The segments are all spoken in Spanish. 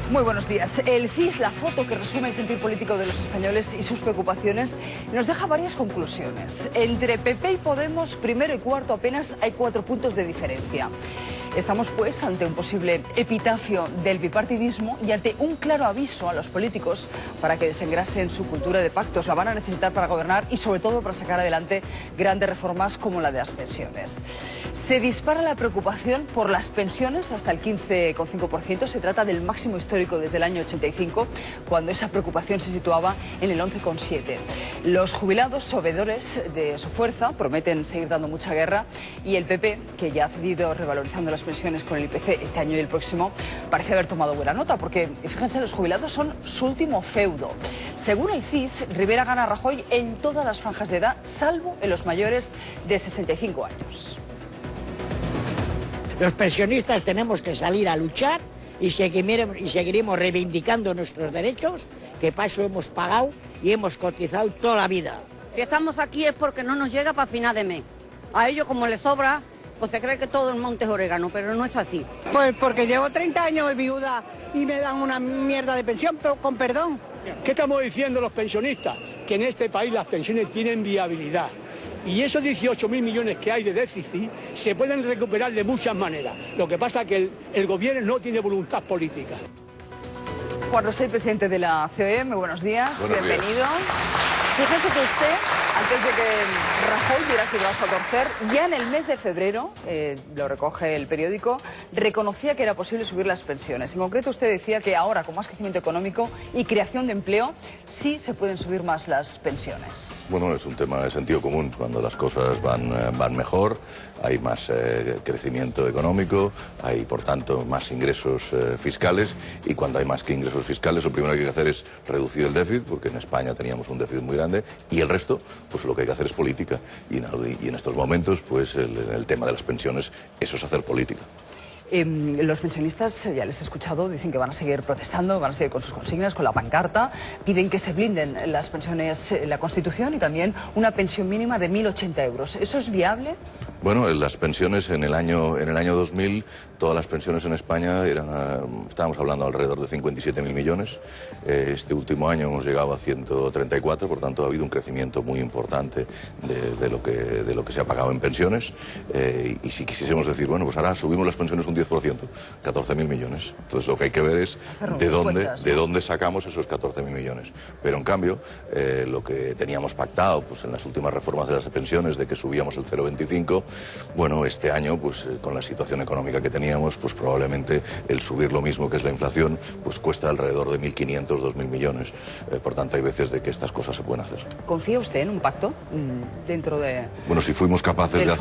Muy buenos días. El CIS, la foto que resume el sentir político de los españoles y sus preocupaciones, nos deja varias conclusiones. Entre PP y Podemos, primero y cuarto, apenas hay 4 puntos de diferencia. Estamos, pues, ante un posible epitafio del bipartidismo y ante un claro aviso a los políticos para que desengrasen su cultura de pactos. La van a necesitar para gobernar y, sobre todo, para sacar adelante grandes reformas como la de las pensiones. Se dispara la preocupación por las pensiones hasta el 15,5%. Se trata del máximo histórico desde el año 85, cuando esa preocupación se situaba en el 11,7%. Los jubilados, sabedores de su fuerza, prometen seguir dando mucha guerra, y el PP, que ya ha cedido revalorizando las pensiones con el IPC este año y el próximo, parece haber tomado buena nota, porque, fíjense, los jubilados son su último feudo. Según el CIS, Rivera gana a Rajoy en todas las franjas de edad, salvo en los mayores de 65 años. Los pensionistas tenemos que salir a luchar y seguiremos reivindicando nuestros derechos, que para eso hemos pagado y hemos cotizado toda la vida. Si estamos aquí es porque no nos llega para final de mes. A ellos, como les sobra, pues se cree que todo el monte es orégano, pero no es así. Pues porque llevo 30 años de viuda y me dan una mierda de pensión, pero con perdón. ¿Qué estamos diciendo los pensionistas? Que en este país las pensiones tienen viabilidad. Y esos 18.000 millones que hay de déficit se pueden recuperar de muchas maneras. Lo que pasa es que el gobierno no tiene voluntad política. Juan Rosell, presidente de la COE, muy buenos días, bienvenido. Fíjese que usted, antes de que Rajoy diera su brazo a torcer, ya en el mes de febrero, lo recoge el periódico, reconocía que era posible subir las pensiones. En concreto, usted decía que ahora, con más crecimiento económico y creación de empleo, sí se pueden subir más las pensiones. Bueno, es un tema de sentido común. Cuando las cosas van mejor, hay más crecimiento económico, hay, por tanto, más ingresos fiscales, y cuando hay más que ingresos fiscales, lo primero que hay que hacer es reducir el déficit, porque en España teníamos un déficit muy grande, y el resto, pues lo que hay que hacer es política. Y en estos momentos, pues el tema de las pensiones, eso es hacer política. Los pensionistas, ya les he escuchado, dicen que van a seguir protestando, van a seguir con sus consignas, con la pancarta, piden que se blinden las pensiones, la Constitución, y también una pensión mínima de 1.080 euros. ¿Eso es viable? Bueno, las pensiones en el año 2000, todas las pensiones en España estábamos hablando alrededor de 57.000 millones. Este último año hemos llegado a 134, por tanto ha habido un crecimiento muy importante de lo que se ha pagado en pensiones. Y si quisiésemos decir, bueno, pues ahora subimos las pensiones un 10%, 14.000 millones. Entonces lo que hay que ver es de dónde sacamos esos 14.000 millones. Pero en cambio, lo que teníamos pactado, pues en las últimas reformas de las pensiones, de que subíamos el 0,25, bueno, este año, pues con la situación económica que teníamos, pues probablemente el subir lo mismo que es la inflación, pues cuesta alrededor de 1.500, 2.000 millones. Por tanto, hay veces de que estas cosas se pueden hacer. ¿Confía usted en un pacto dentro de...? Bueno, si fuimos capaces de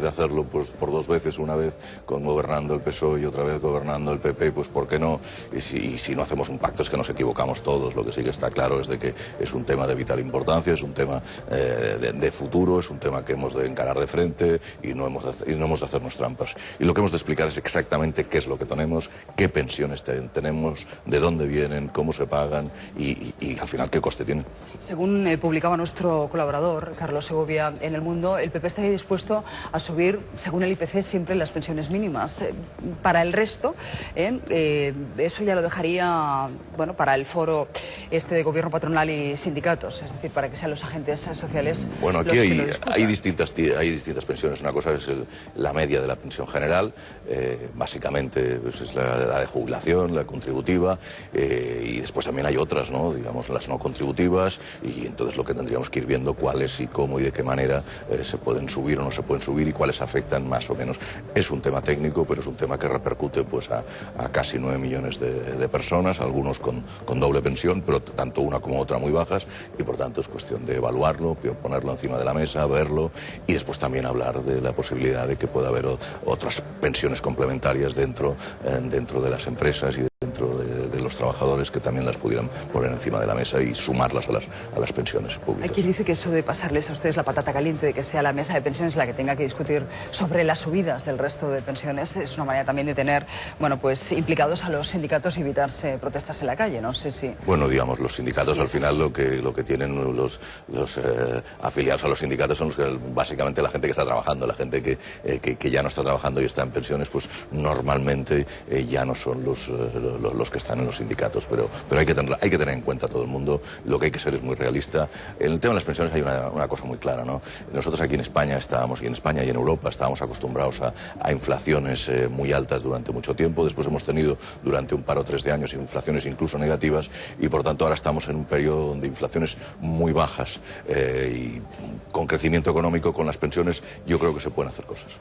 hacerlo, pues por 2 veces, una vez gobernando el PSOE y otra vez gobernando el PP, pues ¿por qué no? Y si no hacemos un pacto es que nos equivocamos todos. Lo que sí que está claro es de que es un tema de vital importancia, es un tema de futuro, es un tema que hemos de encarar de frente y no hemos de hacernos trampas. Y lo que hemos de explicar es exactamente qué es lo que tenemos, qué pensiones tenemos, de dónde vienen, cómo se pagan y al final qué coste tienen. Según publicaba nuestro colaborador, Carlos Segovia, en El Mundo, el PP estaría dispuesto a subir, según el IPC, siempre las pensiones mínimas. Para el resto, eso ya lo dejaría, bueno, para el foro de gobierno patronal y sindicatos, es decir, para que sean los agentes sociales. Bueno, aquí hay distintas pensiones. Una cosa es la media de la pensión general, básicamente pues es la de jubilación, la contributiva, y después también hay otras, ¿no? Digamos, las no contributivas, y entonces lo que tendríamos que ir viendo cuáles y cómo y de qué manera se pueden subir o no se pueden subir y cuáles afectan más o menos. Es un tema técnico, pero es un tema que repercute pues a casi 9 millones de personas, algunos con doble pensión, pero tanto una como otra muy bajas, y por tanto es cuestión de evaluarlo, ponerlo encima de la mesa, verlo, y después también hablar de la posibilidad de que pueda haber otras pensiones complementarias dentro de las empresas y dentro de los trabajadores. trabajadores que también las pudieran poner encima de la mesa y sumarlas a las pensiones públicas. Hay quien dice que eso de pasarles a ustedes la patata caliente, de que sea la mesa de pensiones la que tenga que discutir sobre las subidas del resto de pensiones, es una manera también de tener, bueno, pues implicados a los sindicatos y evitarse protestas en la calle, no sé si... Bueno, digamos, los sindicatos al final lo que tienen los afiliados a los sindicatos son básicamente la gente que está trabajando, la gente que ya no está trabajando y está en pensiones, pues normalmente ya no son los que están en los sindicatos, pero hay que tener en cuenta a todo el mundo, lo que hay que ser es muy realista. En el tema de las pensiones hay una cosa muy clara, ¿no? Nosotros aquí en España y en Europa estábamos acostumbrados a inflaciones muy altas durante mucho tiempo, después hemos tenido durante un par o tres de años inflaciones incluso negativas y por tanto ahora estamos en un periodo de inflaciones muy bajas y con crecimiento económico, con las pensiones, yo creo que se pueden hacer cosas.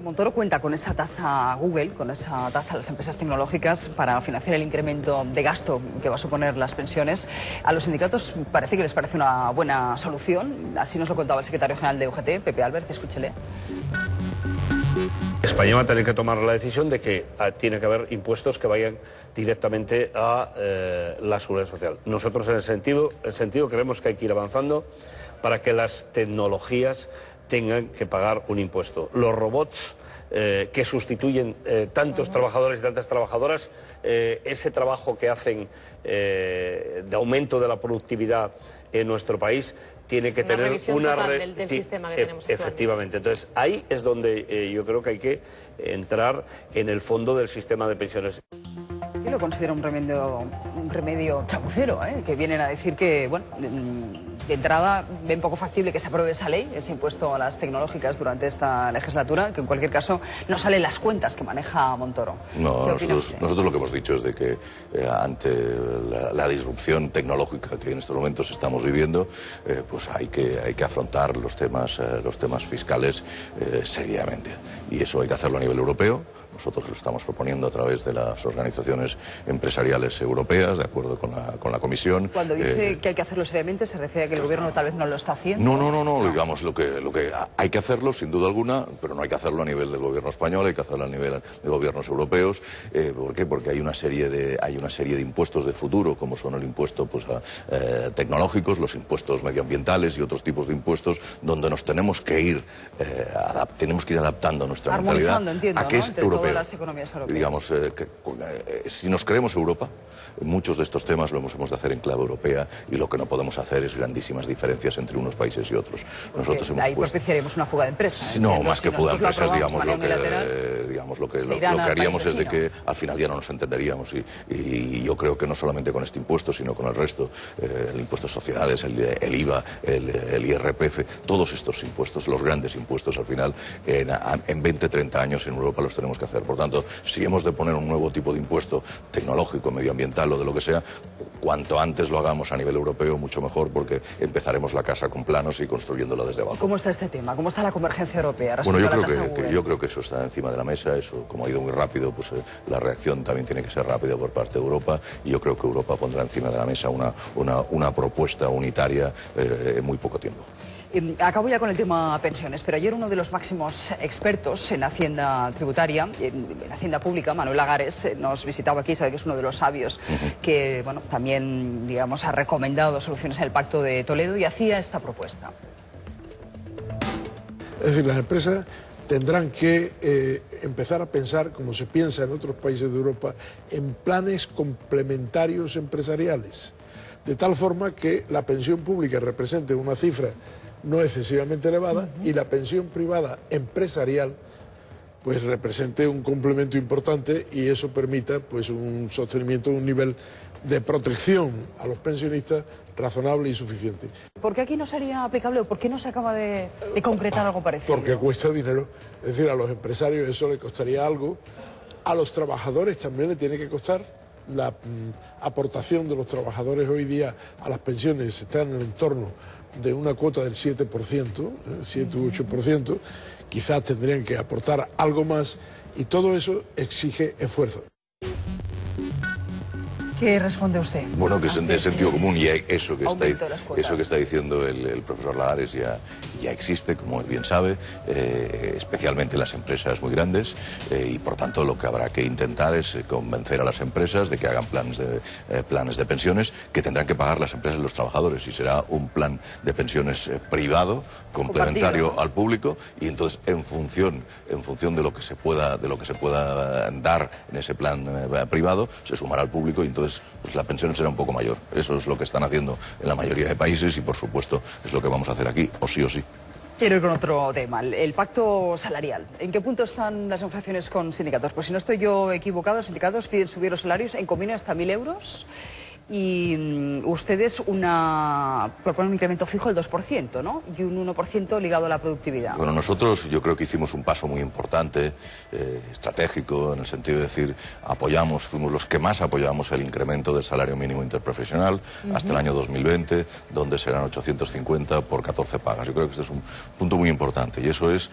Montoro cuenta con esa tasa Google, con esa tasa a las empresas tecnológicas para financiar el incremento de gasto que va a suponer las pensiones. A los sindicatos parece que les parece una buena solución, así nos lo contaba el secretario general de UGT, Pepe Albert, escúchele. España va a tener que tomar la decisión de que tiene que haber impuestos que vayan directamente a la seguridad social. Nosotros en el sentido creemos que hay que ir avanzando para que las tecnologías tengan que pagar un impuesto. Los robots que sustituyen tantos trabajadores y tantas trabajadoras, ese trabajo que hacen de aumento de la productividad en nuestro país, tiene que tener una revisión del sistema que tenemos actualmente. Efectivamente. Entonces, ahí es donde yo creo que hay que entrar en el fondo del sistema de pensiones. Yo lo considero un remedio chapucero, que vienen a decir que, bueno, de entrada ven poco factible que se apruebe esa ley, ese impuesto a las tecnológicas durante esta legislatura, que en cualquier caso no salen las cuentas que maneja Montoro. No, nosotros lo que hemos dicho es de que ante la disrupción tecnológica que en estos momentos estamos viviendo, pues hay que afrontar los temas fiscales seriamente. Y eso hay que hacerlo a nivel europeo. Nosotros lo estamos proponiendo a través de las organizaciones empresariales europeas, de acuerdo con la Comisión. Cuando dice que hay que hacerlo seriamente, ¿se refiere a que el gobierno tal vez no lo está haciendo? No. Digamos, lo que hay que hacerlo, sin duda alguna, pero no hay que hacerlo a nivel del gobierno español, hay que hacerlo a nivel de gobiernos europeos. ¿Por qué? Porque hay una serie de impuestos de futuro, como son el impuesto tecnológicos, los impuestos medioambientales y otros tipos de impuestos, donde nos tenemos que ir adaptando nuestra mentalidad a que es europeo. Las economías europeas. Digamos, si nos creemos Europa, muchos de estos temas lo hemos de hacer en clave europea y lo que no podemos hacer es grandísimas diferencias entre unos países y otros. Nosotros ahí propiciaríamos una fuga de empresas. No, más que fuga de empresas, lo que haríamos es de que al final ya no nos entenderíamos y yo creo que no solamente con este impuesto, sino con el resto, el impuesto de sociedades, el IVA, el IRPF, todos estos impuestos, los grandes impuestos al final, en 20, 30 años en Europa los tenemos que hacer. Por tanto, si hemos de poner un nuevo tipo de impuesto tecnológico, medioambiental o de lo que sea, cuanto antes lo hagamos a nivel europeo, mucho mejor, porque empezaremos la casa con planos y construyéndola desde abajo. ¿Cómo está este tema? ¿Cómo está la convergencia europea? Bueno, yo creo que eso está encima de la mesa. Eso, como ha ido muy rápido, pues la reacción también tiene que ser rápida por parte de Europa y yo creo que Europa pondrá encima de la mesa una propuesta unitaria en muy poco tiempo. Acabo ya con el tema pensiones, pero ayer uno de los máximos expertos en Hacienda tributaria, en Hacienda Pública, Manuel Lagares, nos visitaba aquí, sabe que es uno de los sabios que, bueno, también, digamos, ha recomendado soluciones en el Pacto de Toledo y hacía esta propuesta. Es decir, las empresas tendrán que empezar a pensar, como se piensa en otros países de Europa, en planes complementarios empresariales, de tal forma que la pensión pública represente una cifra no excesivamente elevada y la pensión privada empresarial pues represente un complemento importante y eso permita pues un sostenimiento, un nivel de protección a los pensionistas razonable y suficiente. ¿Por qué aquí no sería aplicable o por qué no se acaba de concretar algo parecido? Porque cuesta dinero, es decir, a los empresarios eso le costaría algo, a los trabajadores también le tiene que costar. La aportación de los trabajadores hoy día a las pensiones está en el entorno de una cuota del 7%, 7 u 8%, quizás tendrían que aportar algo más y todo eso exige esfuerzo. ¿Qué responde usted? Bueno, que es de sentido común, y eso que está diciendo el profesor Lagares ya existe, como él bien sabe, especialmente en las empresas muy grandes, y por tanto lo que habrá que intentar es convencer a las empresas de que hagan planes de pensiones que tendrán que pagar las empresas y los trabajadores, y será un plan de pensiones privado, complementario al público, y entonces en función de lo que se pueda dar en ese plan privado, se sumará al público, y entonces pues la pensión será un poco mayor. Eso es lo que están haciendo en la mayoría de países, y por supuesto es lo que vamos a hacer aquí, o sí o sí. Quiero ir con otro tema, el pacto salarial. ¿En qué punto están las negociaciones con sindicatos? Pues si no estoy yo equivocado, los sindicatos piden subir los salarios en convenio hasta 1.000 euros. Y ustedes proponen un incremento fijo del 2%, ¿no? Y un 1% ligado a la productividad. Bueno, nosotros yo creo que hicimos un paso muy importante, estratégico, en el sentido de decir, fuimos los que más apoyamos el incremento del salario mínimo interprofesional hasta el año 2020, donde serán 850 por 14 pagas. Yo creo que este es un punto muy importante, y eso es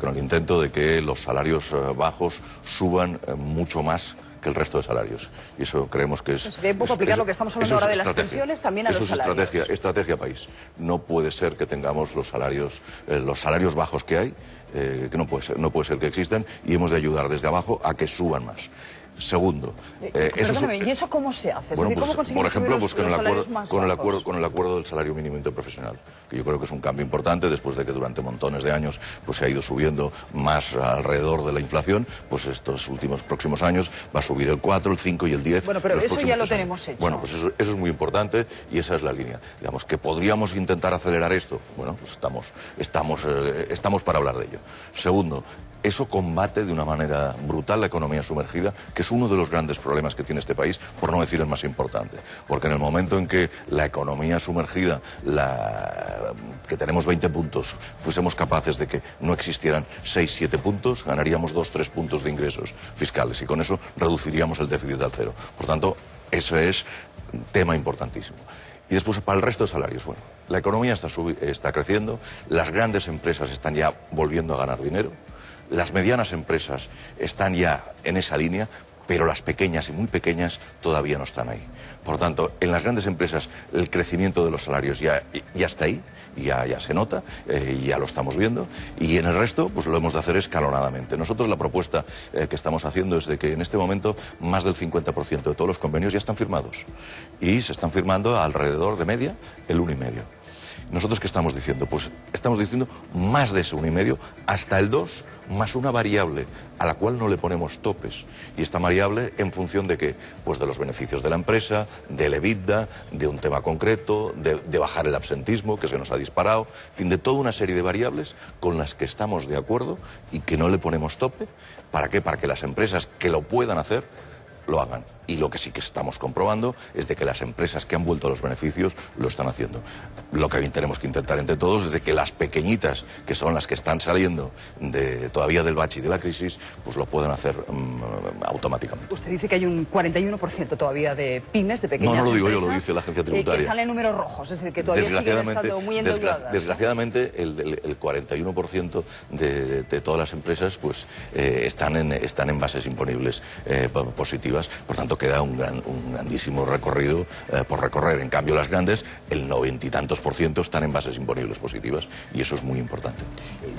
con el intento de que los salarios bajos suban mucho más que el resto de salarios. Y eso creemos que es... Sería un poco aplicar lo que estamos hablando ahora de las pensiones también a los salarios. Eso es estrategia país. No puede ser que tengamos los salarios bajos que hay, que no puede ser que existan, y hemos de ayudar desde abajo a que suban más. Segundo, ¿y eso cómo se hace? Bueno, ¿cómo por ejemplo, con el acuerdo del salario mínimo interprofesional, que yo creo que es un cambio importante después de que durante montones de años pues se ha ido subiendo más alrededor de la inflación. Pues estos próximos años va a subir el 4, el 5 y el 10. Bueno, pero eso ya lo tenemos hecho. Bueno, pues eso es muy importante, y esa es la línea. Digamos que podríamos intentar acelerar esto. Bueno, pues estamos para hablar de ello. Segundo, eso combate de una manera brutal la economía sumergida, que es uno de los grandes problemas que tiene este país, por no decir el más importante. Porque en el momento en que la economía sumergida, que tenemos 20 puntos, fuésemos capaces de que no existieran 6, 7 puntos, ganaríamos 2, 3 puntos de ingresos fiscales, y con eso reduciríamos el déficit al cero. Por tanto, eso es un tema importantísimo. Y después, para el resto de salarios, bueno, la economía está creciendo, las grandes empresas están ya volviendo a ganar dinero, las medianas empresas están ya en esa línea, pero las pequeñas y muy pequeñas todavía no están ahí. Por tanto, en las grandes empresas el crecimiento de los salarios ya está ahí, ya se nota, ya lo estamos viendo, y en el resto pues lo hemos de hacer escalonadamente. Nosotros la propuesta que estamos haciendo es de que en este momento más del 50% de todos los convenios ya están firmados, y se están firmando alrededor de media el 1,5%. ¿Nosotros qué estamos diciendo? Pues estamos diciendo más de ese 1,5, hasta el 2, más una variable a la cual no le ponemos topes. Y esta variable en función de qué? Pues de los beneficios de la empresa, del EBITDA, de un tema concreto, de bajar el absentismo, que se nos ha disparado, en fin, de toda una serie de variables con las que estamos de acuerdo y que no le ponemos tope. ¿Para qué? Para que las empresas que lo puedan hacer lo hagan. Y lo que sí que estamos comprobando es de que las empresas que han vuelto a los beneficios lo están haciendo. Lo que tenemos que intentar entre todos es de que las pequeñitas, que son las que están saliendo todavía del bache y de la crisis, pues lo puedan hacer automáticamente. Usted dice que hay un 41% todavía de pymes, de pequeñas empresas. No lo digo yo, lo dice la agencia tributaria. Que están en números rojos, es decir, que todavía siguen estando muy endeudadas. Desgraciadamente, el 41% de todas las empresas pues están en bases imponibles positivas. Por tanto, queda un grandísimo recorrido por recorrer. En cambio, las grandes, el 90 y tantos % están en bases imponibles positivas, y eso es muy importante.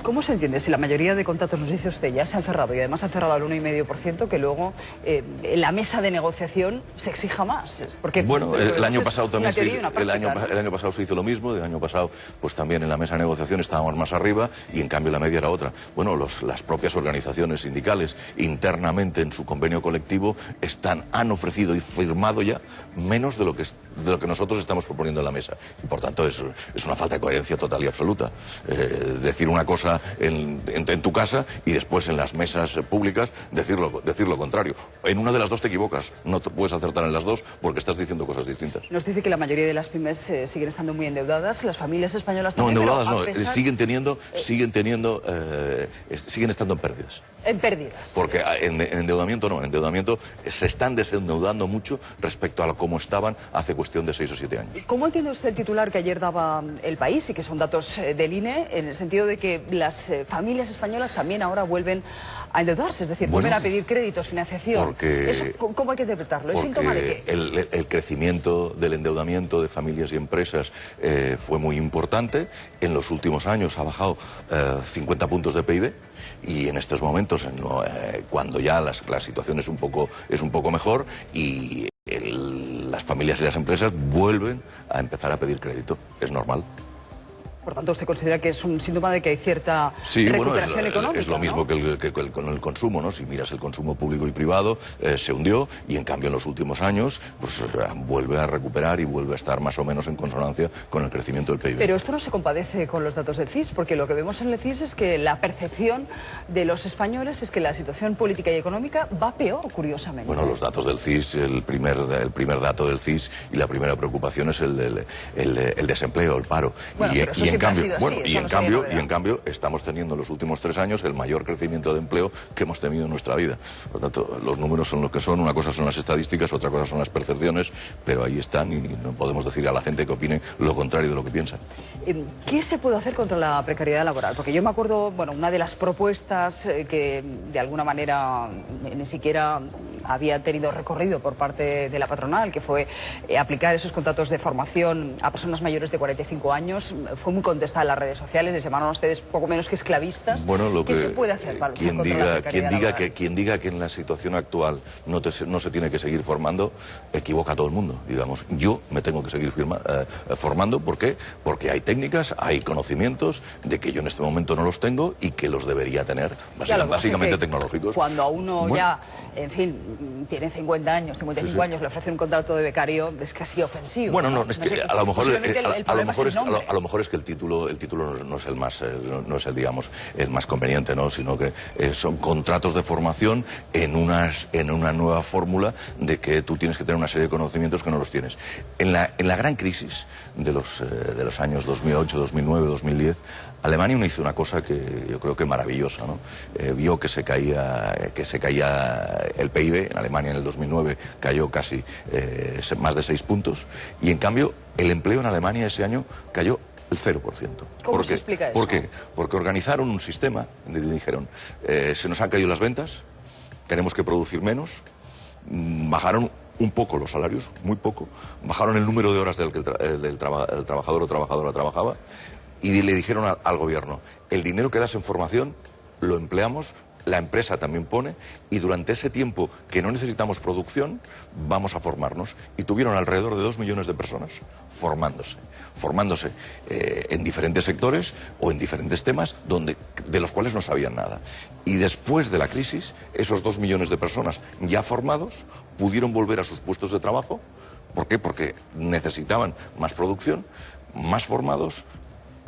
¿Cómo se entiende si la mayoría de contratos, nos dice usted, ya se han cerrado, y además han cerrado al 1,5%, que luego en la mesa de negociación se exija más? Porque, bueno, el año pasado también el año pasado se hizo lo mismo. El año pasado pues también en la mesa de negociación estábamos más arriba, y en cambio la media era otra. Bueno, las propias organizaciones sindicales internamente en su convenio colectivo han ofrecido y firmado ya menos de lo que nosotros estamos proponiendo en la mesa, y por tanto es una falta de coherencia total y absoluta. Decir una cosa en tu casa y después en las mesas públicas decir lo contrario. En una de las dos te equivocas, no te puedes acertar en las dos porque estás diciendo cosas distintas. Nos dice que la mayoría de las pymes siguen estando muy endeudadas, las familias españolas también. No, endeudadas no, siguen estando en pérdidas. En pérdidas. Porque en endeudamiento no, en endeudamiento se están desendeudando mucho respecto a cómo estaban hace cuestión de 6 o 7 años. ¿Cómo entiende usted el titular que ayer daba El País, y que son datos del INE, en el sentido de que las familias españolas también ahora vuelven a endeudarse, es decir, vuelven a pedir créditos, financiación. Porque, ¿Eso cómo hay que interpretarlo? ¿Es síntoma de qué? El crecimiento del endeudamiento de familias y empresas fue muy importante. En los últimos años ha bajado 50 puntos de PIB y en estos momentos, cuando ya la situación es un poco mejor y las familias y las empresas vuelven a empezar a pedir crédito. Es normal. Por tanto, ¿usted considera que es un síntoma de que hay cierta recuperación económica? Es lo mismo, ¿no?, que con el consumo, ¿no? Si miras el consumo público y privado, se hundió y en cambio en los últimos años pues vuelve a recuperar y vuelve a estar más o menos en consonancia con el crecimiento del PIB. Pero esto no se compadece con los datos del CIS, porque lo que vemos en el CIS es que la percepción de los españoles es que la situación política y económica va peor, curiosamente. Bueno, los datos del CIS, el primer dato del CIS y la primera preocupación es el desempleo, el paro. Bueno, Y en cambio estamos teniendo en los últimos 3 años el mayor crecimiento de empleo que hemos tenido en nuestra vida. Por lo tanto, los números son lo que son, una cosa son las estadísticas, otra cosa son las percepciones, pero ahí están y no podemos decir a la gente que opine lo contrario de lo que piensa. ¿Qué se puede hacer contra la precariedad laboral? Porque yo me acuerdo, bueno, una de las propuestas que de alguna manera ni siquiera había tenido recorrido por parte de la patronal, que fue aplicar esos contratos de formación a personas mayores de 45 años, fue muy contestada en las redes sociales, les llamaron a ustedes poco menos que esclavistas. Bueno, ¿Qué se puede hacer para luchar contra la precariedad laboral? Quien diga que en la situación actual no se tiene que seguir formando, equivoca a todo el mundo, digamos. Yo me tengo que seguir formando, ¿por qué? Porque hay técnicas, hay conocimientos de que yo en este momento no los tengo y que los debería tener, básicamente tecnológicos. Cuando a uno ya, en fin, tiene 50 años, 55 años, le ofrecen un contrato de becario, es casi ofensivo. Bueno, no, es que a lo mejor es que el título no es el más, no es el, digamos, el más conveniente, ¿no? Sino que son contratos de formación en una nueva fórmula de que tú tienes que tener una serie de conocimientos que no los tienes. En la gran crisis de los años 2008, 2009, 2010, Alemania hizo una cosa que yo creo que maravillosa, ¿no? Vio que se caía el PIB. En Alemania en el 2009 cayó casi más de 6 puntos y en cambio el empleo en Alemania ese año cayó el 0%. ¿Cómo se explica eso? ¿Por qué? Porque organizaron un sistema donde dijeron, se nos han caído las ventas, tenemos que producir menos, bajaron un poco los salarios, muy poco, bajaron el número de horas del que el trabajador o trabajadora trabajaba y le dijeron al gobierno, el dinero que das en formación lo empleamos, la empresa también pone y durante ese tiempo que no necesitamos producción vamos a formarnos y tuvieron alrededor de 2 millones de personas formándose en diferentes sectores o en diferentes temas de los cuales no sabían nada y después de la crisis esos 2 millones de personas ya formados pudieron volver a sus puestos de trabajo. ¿Por qué? Porque necesitaban más producción, más formados,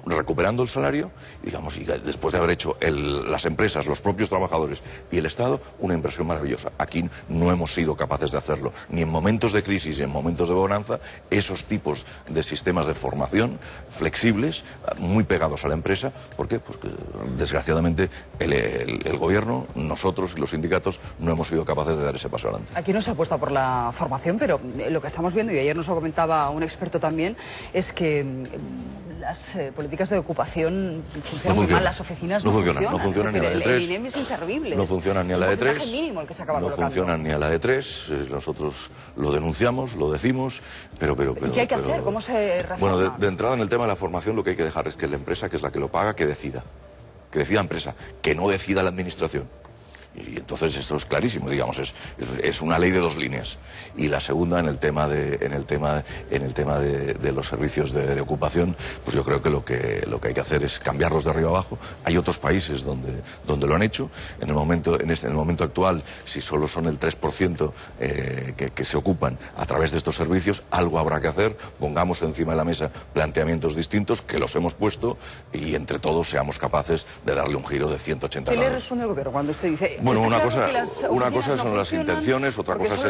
recuperando el salario, digamos, y después de haber hecho las empresas, los propios trabajadores y el Estado, una inversión maravillosa. Aquí no hemos sido capaces de hacerlo, ni en momentos de crisis ni en momentos de bonanza, esos tipos de sistemas de formación flexibles, muy pegados a la empresa. ¿Por qué? Porque desgraciadamente el gobierno, nosotros y los sindicatos no hemos sido capaces de dar ese paso adelante. Aquí no se apuesta por la formación, pero lo que estamos viendo, y ayer nos lo comentaba un experto también, es que las políticas de ocupación funcionan muy mal, las oficinas no funcionan ni a la de 3. El INEM es inservible. No funcionan ni a la de 3. Mínimo el que se acaba no colocando. Funcionan ni a la de 3. Nosotros lo denunciamos, lo decimos, pero ¿Y qué hay que hacer? ¿Cómo se reforma? Bueno, de entrada en el tema de la formación lo que hay que dejar es que la empresa, que es la que lo paga, que decida la empresa, que no decida la administración. Y entonces esto es clarísimo, digamos, es una ley de 2 líneas. Y la segunda, en el tema de los servicios de ocupación, pues yo creo que lo que hay que hacer es cambiarlos de arriba abajo. Hay otros países donde lo han hecho. En el momento actual, si solo son el 3% que se ocupan a través de estos servicios, algo habrá que hacer. Pongamos encima de la mesa planteamientos distintos, que los hemos puesto, y entre todos seamos capaces de darle un giro de 180 grados. ¿Qué le responde el gobierno cuando usted dice? Bueno, una cosa son las intenciones, otra cosa es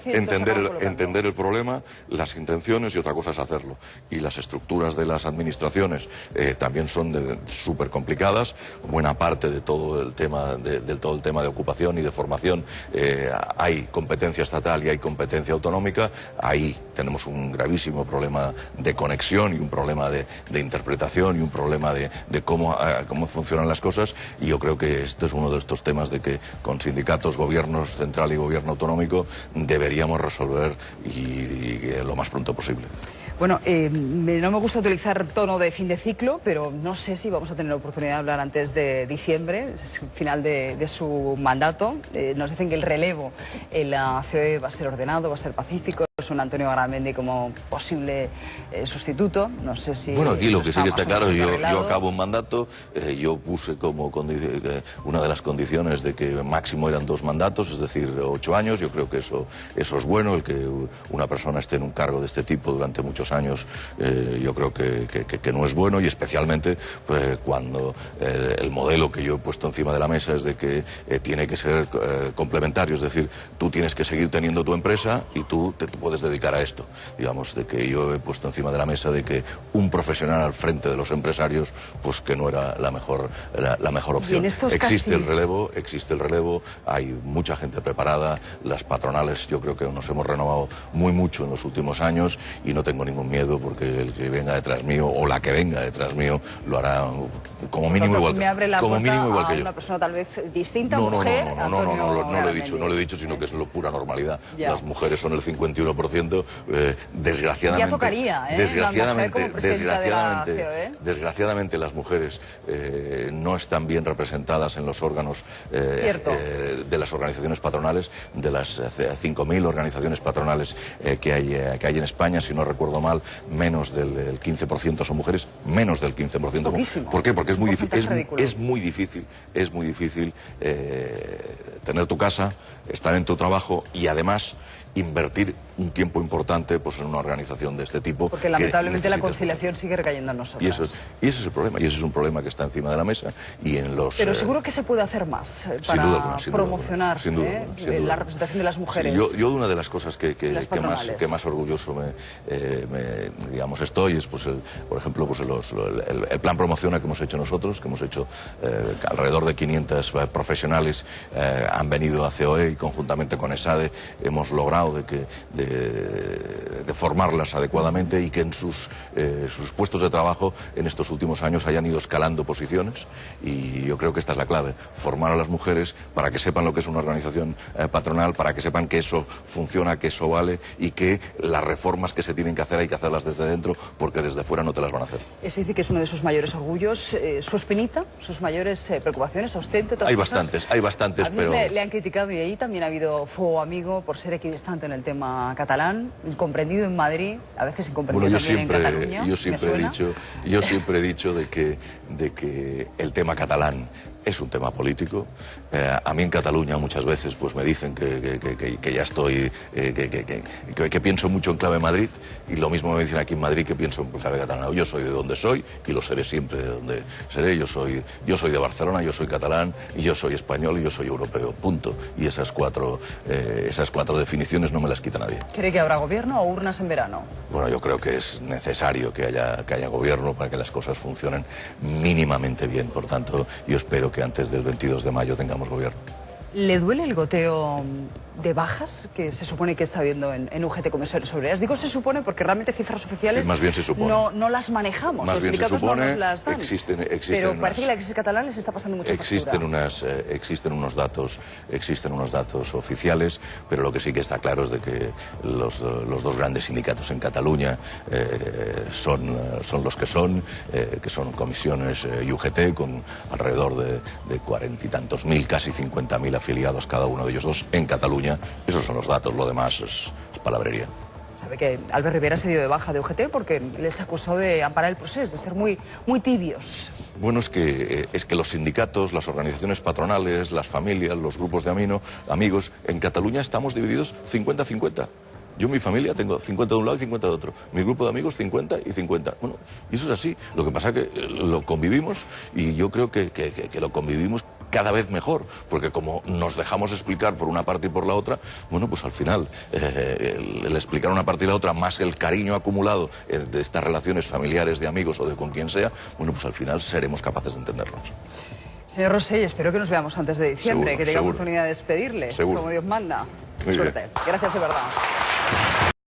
entender el problema, las intenciones, y otra cosa es hacerlo. Y las estructuras de las administraciones también son súper complicadas. Buena parte de todo el tema de ocupación y de formación hay competencia estatal y hay competencia autonómica. Ahí tenemos un gravísimo problema de conexión y un problema de interpretación y un problema de cómo funcionan las cosas, y yo creo que este es uno de estos temas de que con sindicatos, gobiernos central y gobierno autonómico deberíamos resolver y lo más pronto posible. Bueno, no me gusta utilizar tono de fin de ciclo, pero no sé si vamos a tener la oportunidad de hablar antes de diciembre, es el final de su mandato. Nos dicen que el relevo en la COE va a ser ordenado, va a ser pacífico. Es un Antonio Garamendi como posible sustituto. No sé si... Bueno, aquí lo que sí que está claro, yo acabo un mandato, yo puse como una de las condiciones de que máximo eran 2 mandatos, es decir, 8 años. Yo creo que eso es bueno, el que una persona esté en un cargo de este tipo durante muchos años, yo creo que no es bueno, y especialmente pues, cuando el modelo que yo he puesto encima de la mesa es de que tiene que ser complementario, es decir, tú tienes que seguir teniendo tu empresa y tú te puedes dedicar a esto. Digamos, de que yo he puesto encima de la mesa de que un profesional al frente de los empresarios, pues que no era la mejor opción. Existe el relevo, hay mucha gente preparada, las patronales yo creo que nos hemos renovado muy mucho en los últimos años y no tengo ningún miedo porque el que venga detrás mío o la que venga detrás mío lo hará como mínimo igual que yo. Una persona tal vez distinta, no lo he dicho, sino que es pura normalidad. Ya. Las mujeres son el 51%, desgraciadamente. Ya tocaría, desgraciadamente las mujeres no están bien representadas en los órganos de las organizaciones patronales, de las 5.000 organizaciones patronales que hay en España, si no recuerdo mal, menos del 15% son mujeres, menos del 15%. Poquísimo. ¿Por qué? Porque es muy difícil tener tu casa, estar en tu trabajo y además invertir un tiempo importante pues, en una organización de este tipo. Porque lamentablemente la conciliación sigue recayendo en nosotros. Y ese es el problema, y ese es un problema que está encima de la mesa. Y en los, pero seguro que se puede hacer más para promocionar la representación de las mujeres. Sí, yo una de las cosas que más orgulloso digamos estoy es, pues, por ejemplo, pues, el plan Promociona que hemos hecho nosotros, que hemos hecho alrededor de 500 profesionales han venido a COE y conjuntamente con ESADE hemos logrado de formarlas adecuadamente y que en sus puestos de trabajo en estos últimos años hayan ido escalando posiciones, y yo creo que esta es la clave, formar a las mujeres para que sepan lo que es una organización patronal, para que sepan que eso funciona, que eso vale y que las reformas que se tienen que hacer hay que hacerlas desde dentro porque desde fuera no te las van a hacer. Es decir, que es uno de sus mayores orgullos, su espinita, sus mayores preocupaciones, a usted, entre otras cosas. Hay bastantes, pero... le han criticado y ahí también ha hado fuego amigo por ser equidistante en el tema catalán, incomprendido en Madrid, a veces incomprendido también en Cataluña. Yo siempre he dicho de que el tema catalán es un tema político. A mí en Cataluña muchas veces pues me dicen que ya estoy, que pienso mucho en clave Madrid, y lo mismo me dicen aquí en Madrid que pienso en clave catalana. Yo soy de donde soy y lo seré siempre de donde seré. Yo soy de Barcelona, yo soy catalán y yo soy español y yo soy europeo, punto. Y esas cuatro definiciones no me las quita nadie. ¿Cree que habrá gobierno o urnas en verano? Bueno, yo creo que es necesario que haya gobierno para que las cosas funcionen mínimamente bien. Por tanto, yo espero que antes del 22 de mayo tengamos gobierno. ¿Le duele el goteo de bajas que se supone que está habiendo en UGT Comisiones Obreras? Digo se supone porque realmente cifras oficiales sí, más bien se supone. No las manejamos. Más los bien se supone, no nos las dan. existen pero parece que la crisis catalana les está pasando mucho existen unos datos oficiales, pero lo que sí que está claro es de que los dos grandes sindicatos en Cataluña son los que son Comisiones y UGT, con alrededor de 40 y tantos mil, casi 50.000 afiliados cada uno de ellos dos en Cataluña. Esos son los datos, lo demás es palabrería. Sabe que Albert Rivera se dio de baja de UGT porque les acusó de amparar el proceso, de ser muy tibios. Bueno, es que los sindicatos, las organizaciones patronales, las familias, los grupos de amigos, en Cataluña estamos divididos 50-50. Yo en mi familia tengo 50 de un lado y 50 de otro. Mi grupo de amigos 50 y 50. Bueno, y eso es así. Lo que pasa es que lo convivimos y yo creo que lo convivimos cada vez mejor, porque como nos dejamos explicar por una parte y por la otra, bueno, pues al final el explicar una parte y la otra, más el cariño acumulado de estas relaciones familiares, de amigos o de con quien sea, bueno, pues al final seremos capaces de entendernos. Señor Rosell, espero que nos veamos antes de diciembre, que tenga oportunidad de despedirle, Seguro. como Dios manda. Muy Suerte. bien. Gracias de verdad.